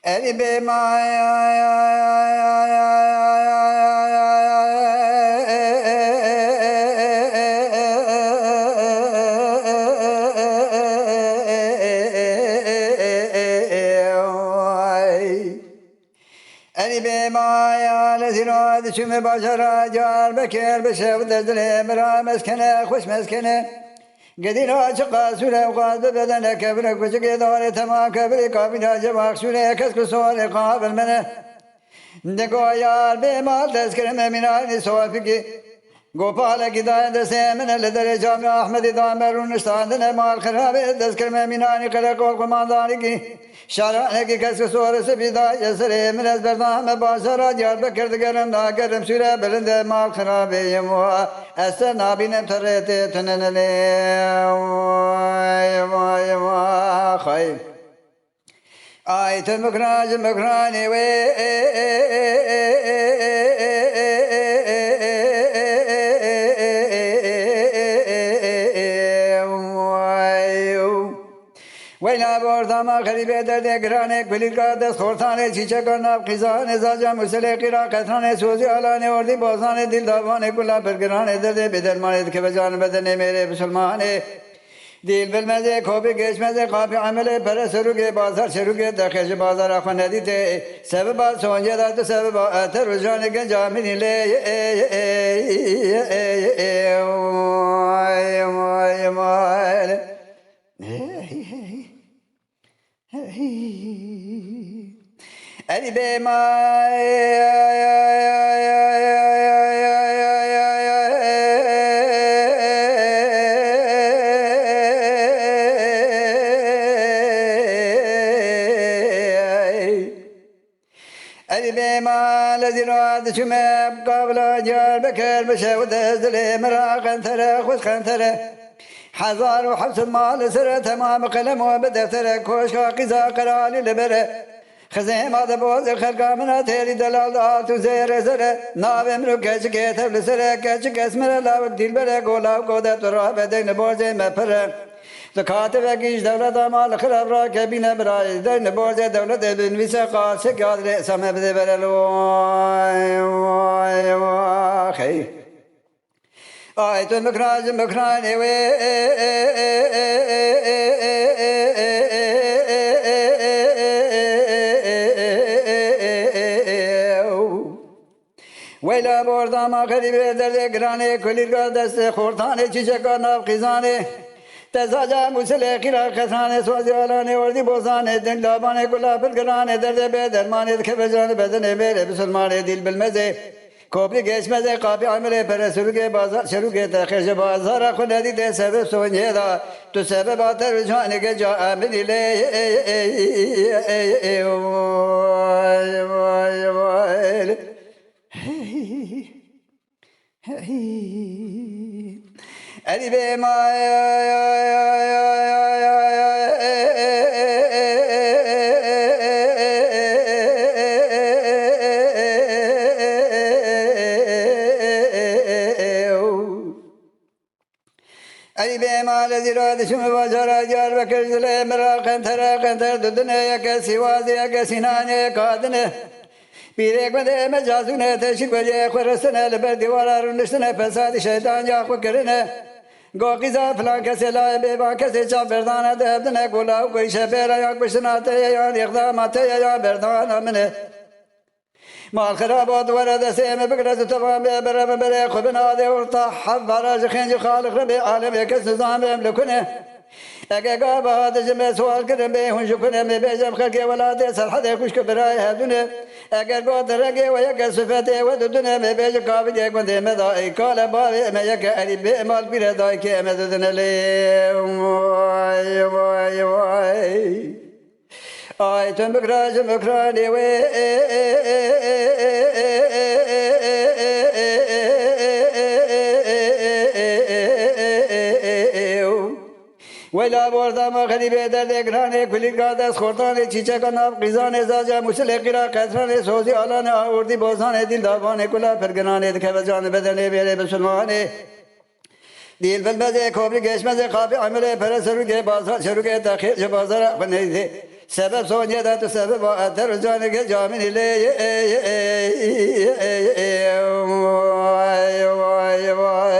اری به ما اری به ما لذیراد شم باشرا جار بکر بشه و دزله مرا مسکنه خوش مسکنه قدير عاشق سوره وقاد بدن كبر كشك دار تمام كبر كابين جماع سوره كسك سوره قابل منه دكوا يار بما تذكر من عين صوفك गोपाल की दाएं दसे मन लदरे जाम अहमद दामर उन्स्तान माल खराब दस्कर में मीनानी कर को कमादार की शाराने की कस सोर से विदा यसरे मन बरदा में बासरा यार बकर गरम दा गरम सुरे बलंद माल खराब यमो ऐसा नाबी ने थरते थननले वाय वाय खाय आयत मखराज मखराने वे وینا بردم خریبه درد گرانه کلی کردس خورتانه چیچه کرناب خیزانه زاجا مسئله قیرا قطرانه سوزی علانه وردی بازانه دل داوانه کلا پرگرانه درد بدرمانه که بجان بدنه میره بسلمانه دل بالمزه خوبی geçmeze kafi amele pere sürüge bazar sürüge dakıcı bazar akın edite sebep sonca da sebep ater rujane gen camin ile Ali be ma Ali be ma lazirad şumab qabla jar bekar bşavd azle maraqan tara khus khan tara حزار وحبس المال سر تمام قلم وبدفتر كوش قزا قرال لبره خزيم هذا بوز خلق من تيري دلالات وزير زر ناب امرو كش كتب لسر كش كسمر لا وقت البره قولا قوده ترى بدين بوزه مفر زكاة وكيش دولة مال خراب را كبينة براي دين بوزه دولة بن وسقا سكاد سمه بدبرلو خي آیت مکراج مکرانه و ویلا بردم آخری به درد گرانه کلیر کا دست خورتانه چیچه کا ناب خیزانه تزاجا مسئله قیرا خسانه سوزی آلانه وردی بوزانه دن لابانه کلا پر گرانه درد به درمانه که بجانه بدنه بره بسلمانه دل بالمزه کوپی geçmeze kapi amele pere sürüge bazar şeruge tehirce bazar akın edide sebep sonye da tu sebep ater rücane geca amin ile vay vay vay Ali be ma Ali be mal zirad şum bazara jar bakır zile merakın terakın dudune ke sivazi ke sinane kadne bir ekmede mecazune teşik ve kurasına leber divarların üstüne fesad şeytan yakıp kerine Gokiza falan kesela be ba kese çaberdana debdine kula koy şebera yak başına te ya iqdamate ya berdana amne مال خرابات ورد سيم بقرة تمام برم بري خبنا ذي ورطح براج خنج خالق ربي عالم يكس نظام يملكونه أجا بعد جمع سوال كرم بيه ونشكونه مبيجم خلقي ولا تسال حدا كوش كبراي هدونه أجا قاد رجع ويا سفته ودونه مبيج قابل يكون ذي مداي قال بابي ما يك قريب مال بيرداي كم دونه لي واي واي واي آیت مکراج مکرانی و ویلا بردم خری به درد گرانه کلی کادس خورتانه چیچه کناب قیزانه زاجه مسئله قیرا قطرانه سوزی آلانه آوردی بازانه دل داوانه کلا پرگنانه دکه بجانه بدنه بیره بسلمانه دل بالمزه کوبری geçmeze kafi amele pere sürüge bazar sürüge takir bazara bneydi sebep Sonya'da tu sebep o atar canı ke camin ile vay vay vay